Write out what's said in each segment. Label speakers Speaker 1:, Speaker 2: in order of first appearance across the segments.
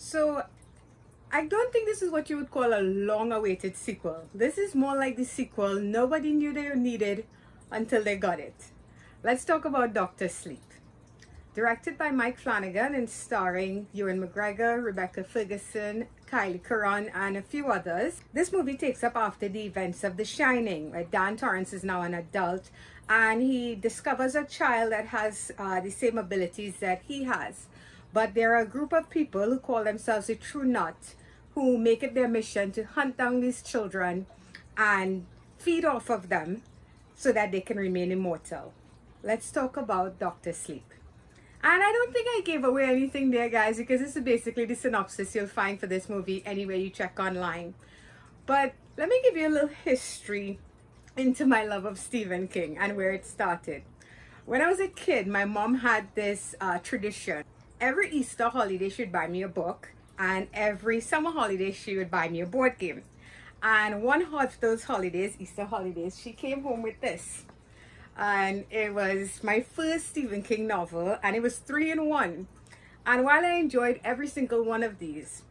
Speaker 1: So I don't think this is what you would call a long-awaited sequel. This is more like the sequel nobody knew they needed until they got it. Let's talk about Dr. Sleep. Directed by Mike Flanagan and starring Ewan McGregor, Rebecca Ferguson, Kylie Curran, and a few others. This movie takes up after the events of The Shining, where Dan Torrance is now an adult and he discovers a child that has the same abilities that he has. But there are a group of people who call themselves the True Knot who make it their mission to hunt down these children and feed off of them so that they can remain immortal. Let's talk about Dr. Sleep. And I don't think I gave away anything there, guys, because this is basically the synopsis you'll find for this movie anywhere you check online. But let me give you a little history into my love of Stephen King and where it started. When I was a kid, my mom had this tradition. Every Easter holiday, she'd buy me a book, and every summer holiday, she would buy me a board game. And one of those holidays, Easter holidays, she came home with this. And it was my first Stephen King novel, and it was 3-in-1. And while I enjoyed every single one of these,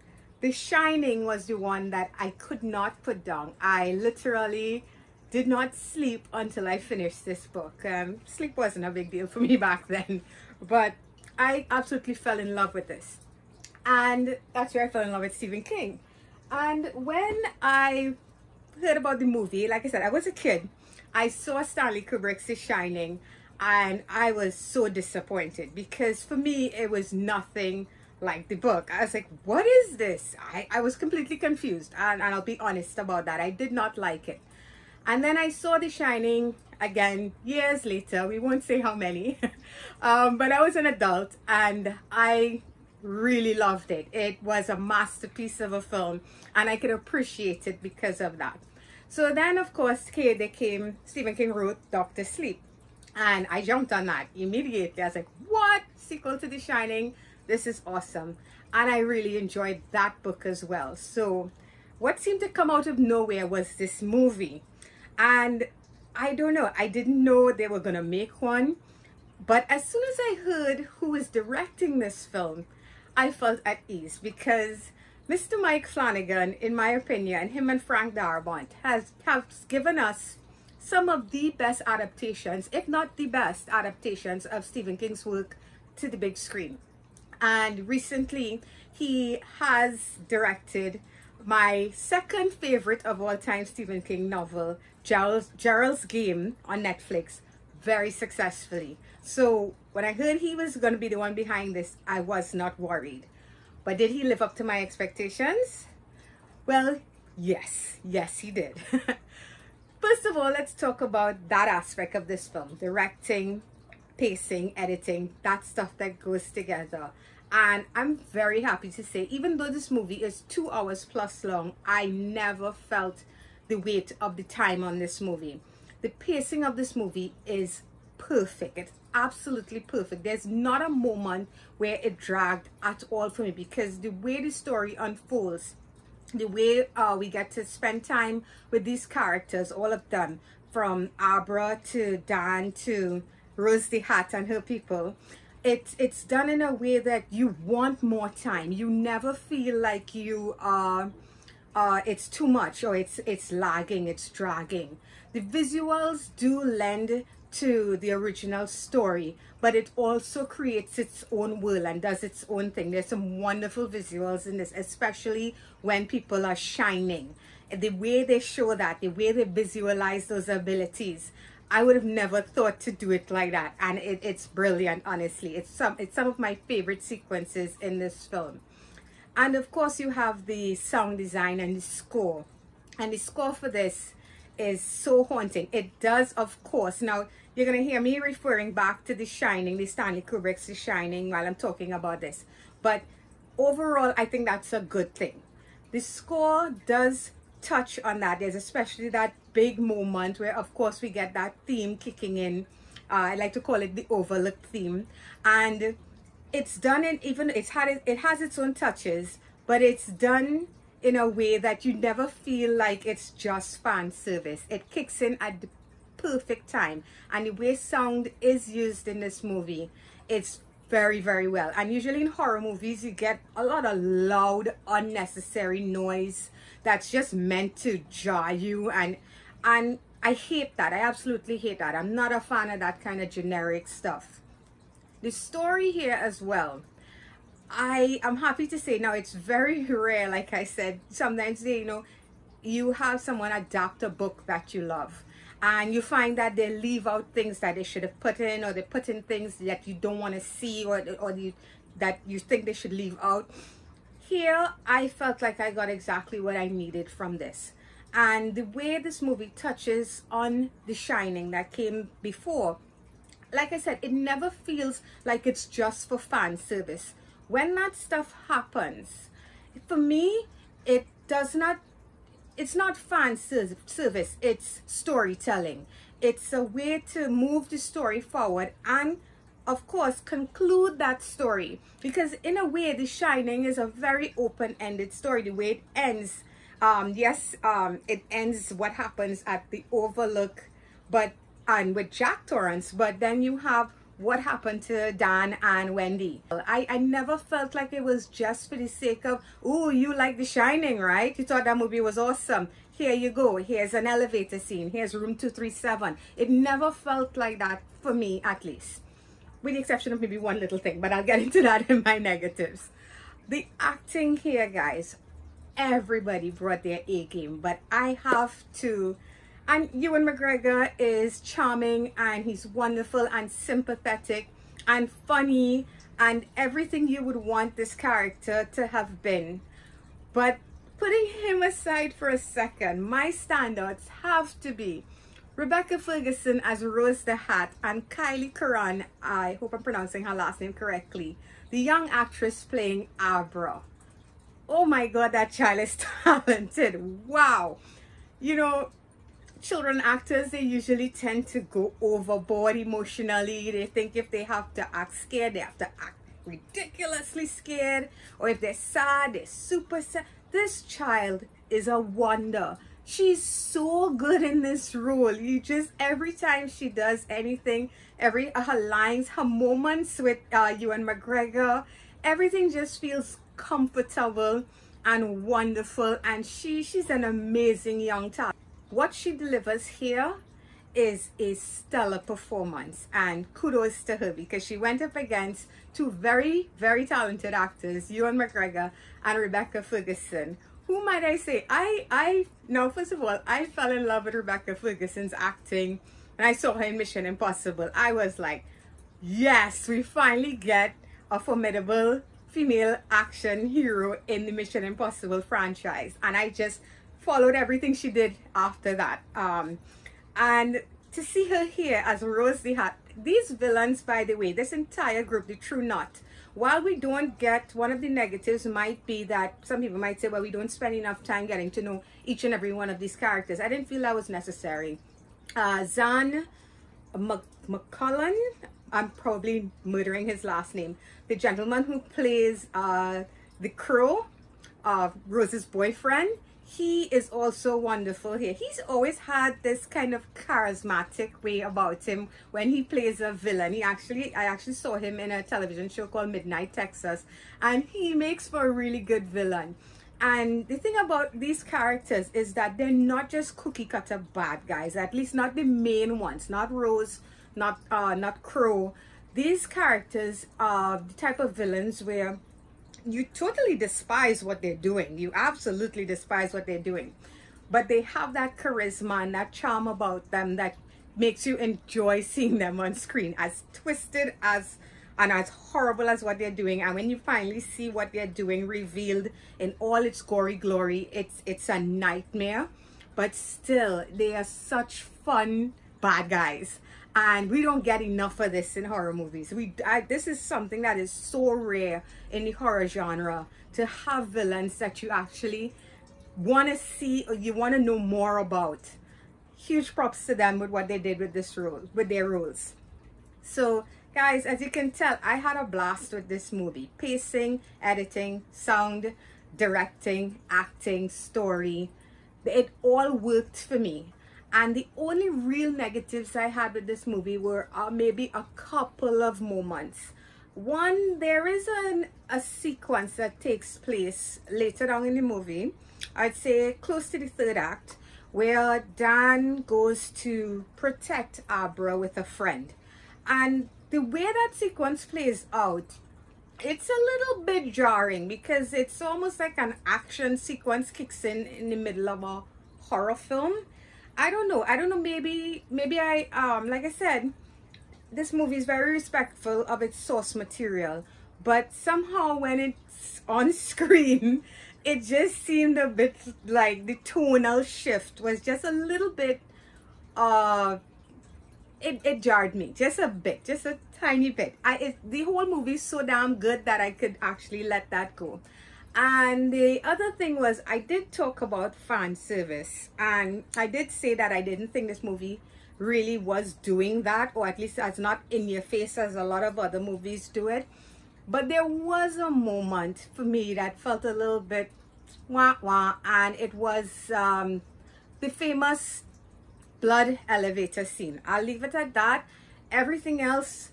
Speaker 1: The Shining was the one that I could not put down. I literally did not sleep until I finished this book. Sleep wasn't a big deal for me back then, but I absolutely fell in love with this. And that's where I fell in love with Stephen King. And when I heard about the movie, like I said, I was a kid. I saw Stanley Kubrick's The Shining and I was so disappointed because for me it was nothing like the book. I was like, what is this? I was completely confused, and I'll be honest about that. I did not like it. And then I saw The Shining again years later. We won't say how many. But I was an adult and I really loved it. It was a masterpiece of a film and I could appreciate it because of that. So then, of course, Stephen King wrote Dr. Sleep. And I jumped on that immediately. I was like, what? Sequel to The Shining? This is awesome. And I really enjoyed that book as well. So what seemed to come out of nowhere was this movie. And I don't know, I didn't know they were going to make one. But as soon as I heard who was directing this film, I felt at ease because Mr. Mike Flanagan, in my opinion, him and Frank Darabont have given us some of the best adaptations, if not the best adaptations of Stephen King's work to the big screen. And recently, he has directed my second favorite of all time Stephen King novel, Gerald's Game, on Netflix, very successfully. So when I heard he was going to be the one behind this, I was not worried. But did he live up to my expectations? Well, yes, he did. First of all, let's talk about that aspect of this film: directing, pacing, editing, that stuff that goes together. And I'm very happy to say, even though this movie is 2 hours plus long, I never felt the weight of the time on this movie. The pacing of this movie is perfect. It's absolutely perfect. There's not a moment where it dragged at all for me, because the way the story unfolds, the way we get to spend time with these characters, all of them, from Abra to Dan to Rose the Hat and her people, it's done in a way that you want more time. You never feel like you are it's too much or it's lagging, it's dragging. The visuals do lend to the original story, but it also creates its own world and does its own thing. There's some wonderful visuals in this, especially when people are shining. The way they show that, the way they visualize those abilities, I would have never thought to do it like that, and it's brilliant. Honestly, it's some of my favorite sequences in this film. And of course, you have the sound design and the score, and the score for this is so haunting. It does, of course. Now you're gonna hear me referring back to The Shining, the Stanley Kubrick's The Shining, while I'm talking about this, but overall I think that's a good thing. The score does touch on that. There's especially that big moment where, of course, we get that theme kicking in. I like to call it the overlooked theme, and it's done in it has its own touches, but it's done in a way that you never feel like it's just fan service. It kicks in at the perfect time, and the way sound is used in this movie, it's very, very well. And usually in horror movies, you get a lot of loud, unnecessary noise that's just meant to jar you, and I hate that. I absolutely hate that. I'm not a fan of that kind of generic stuff. The story here as well, I am happy to say now, it's very rare, like I said. Sometimes you have someone adapt a book that you love, and you find that they leave out things that they should have put in, or they put in things that you don't want to see, or that you think they should leave out. Here, I felt like I got exactly what I needed from this. And the way this movie touches on The Shining that came before, like I said, it never feels like it's just for fan service. When that stuff happens, for me, it's not fan service, it's storytelling. It's a way to move the story forward and, of course, conclude that story. Because in a way, The Shining is a very open-ended story. The way it ends, it ends what happens at the Overlook, and with Jack Torrance, but then you have what happened to Dan and Wendy. I never felt like it was just for the sake of, oh, you like The Shining, right? You thought that movie was awesome. Here you go. Here's an elevator scene. Here's room 237. It never felt like that for me, at least. With the exception of maybe one little thing, but I'll get into that in my negatives. The acting here, guys, everybody brought their A game, but I have to. And Ewan McGregor is charming, and he's wonderful and sympathetic and funny and everything you would want this character to have been. But putting him aside for a second, my standouts have to be Rebecca Ferguson as Rose the Hat, and Kylie Curran, I hope I'm pronouncing her last name correctly, the young actress playing Abra. Oh my God, that child is talented. Wow. You know, children actors, they usually tend to go overboard emotionally. They think if they have to act scared, they have to act ridiculously scared, or if they're sad, they're super sad. This child is a wonder. She's so good in this role. Every time she does anything, her lines, her moments with Ewan McGregor, everything just feels comfortable and wonderful, and she's an amazing young talent. What she delivers here is a stellar performance, and kudos to her, because she went up against two very, very talented actors, Ewan McGregor and Rebecca Ferguson. Who might I say? Now, first of all, I fell in love with Rebecca Ferguson's acting when I saw her in Mission Impossible. I was like, yes, we finally get a formidable female action hero in the Mission Impossible franchise. And I just followed everything she did after that. And to see her here as Rose the Hat, these villains, by the way, this entire group, the True Knot, while we don't get, one of the negatives might be that some people might say, well, we don't spend enough time getting to know each and every one of these characters. I didn't feel that was necessary. Zan McCullen, I'm probably murdering his last name, the gentleman who plays the Crow, Rose's boyfriend, he is also wonderful here. He's always had this kind of charismatic way about him when he plays a villain. I actually saw him in a television show called Midnight Texas, and he makes for a really good villain. And the thing about these characters is that they're not just cookie cutter bad guys, at least not the main ones, not Rose, not Crow. These characters are the type of villains where you totally despise what they're doing. You absolutely despise what they're doing. But they have that charisma and that charm about them that makes you enjoy seeing them on screen. As twisted as and as horrible as what they're doing, and when you finally see what they're doing revealed in all its gory glory, it's a nightmare. But still, they are such fun bad guys. And we don't get enough of this in horror movies. This is something that is so rare in the horror genre, to have villains that you actually want to see or you want to know more about. Huge props to them with what they did with this role, with their roles. So guys, as you can tell, I had a blast with this movie. Pacing, editing, sound, directing, acting, story. It all worked for me. And the only real negatives I had with this movie were maybe a couple of moments. One, there is a sequence that takes place later on in the movie, I'd say close to the third act, where Dan goes to protect Abra with a friend. And the way that sequence plays out, it's a little bit jarring because it's almost like an action sequence kicks in the middle of a horror film. I don't know, maybe I like I said, this movie is very respectful of its source material, but somehow when it's on screen, it just seemed a bit like the tonal shift was just a little bit, it jarred me just a bit, just a tiny bit. The whole movie is so damn good that I could actually let that go. And the other thing was, I did talk about fan service, and I did say that I didn't think this movie really was doing that, or at least as not in your face as a lot of other movies do it. But there was a moment for me that felt a little bit wah wah, and it was the famous blood elevator scene. I'll leave it at that. Everything else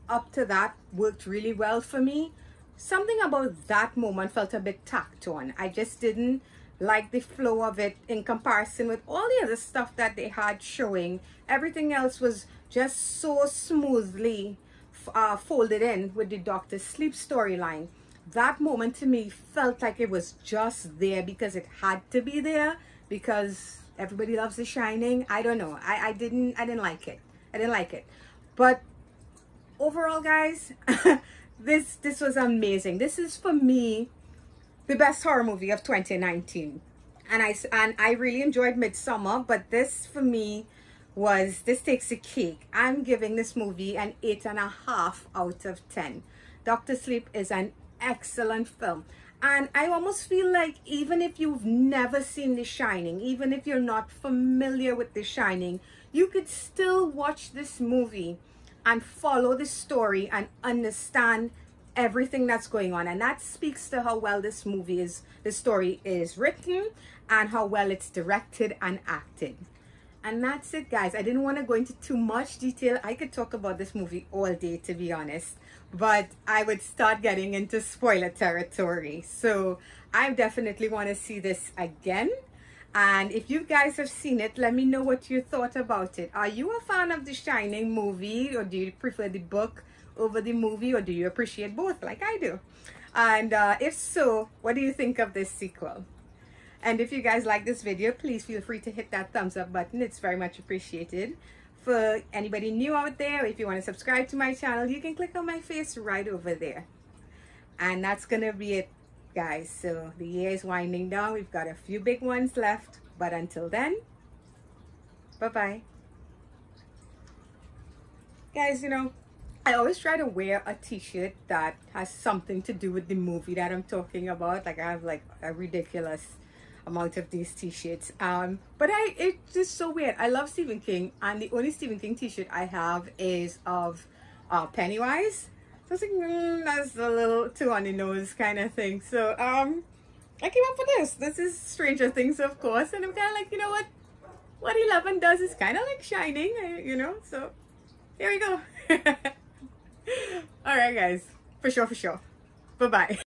Speaker 1: up to that worked really well for me. Something about that moment felt a bit tacked on. I just didn't like the flow of it in comparison with all the other stuff that they had showing. Everything else was just so smoothly folded in with the Dr. Sleep storyline. That moment to me felt like it was just there because it had to be there, because everybody loves The Shining. I don't know, I didn't like it. I didn't like it. But overall, guys, this was amazing. This is, for me, the best horror movie of 2019, and I really enjoyed Midsommar, but this for me this takes a cake. I'm giving this movie an 8.5 out of 10. Dr. Sleep is an excellent film, and I almost feel like even if you've never seen The Shining, even if you're not familiar with The Shining, you could still watch this movie and follow the story and understand everything that's going on. And that speaks to how well this story is written, and how well it's directed and acted. And that's it, guys. I didn't want to go into too much detail. I could talk about this movie all day, to be honest, but I would start getting into spoiler territory. So I definitely want to see this again. And if you guys have seen it, let me know what you thought about it. Are you a fan of The Shining movie, or do you prefer the book over the movie, or do you appreciate both like I do? And if so, what do you think of this sequel? And if you guys like this video, please feel free to hit that thumbs up button. It's very much appreciated. For anybody new out there, if you want to subscribe to my channel, you can click on my face right over there. And that's gonna be it, guys. So the year is winding down. We've got a few big ones left, but until then, bye-bye. Guys, you know, I always try to wear a t-shirt that has something to do with the movie that I'm talking about. Like, I have like a ridiculous amount of these t-shirts, but it's just so weird. I love Stephen King, and the only Stephen King t-shirt I have is of Pennywise. So I was like, that's a little too on the nose kind of thing. So I came up with this is Stranger Things, of course, and I'm kind of like, you know what 11 does is kind of like Shining, you know. So here we go. All right, guys, for sure, bye bye.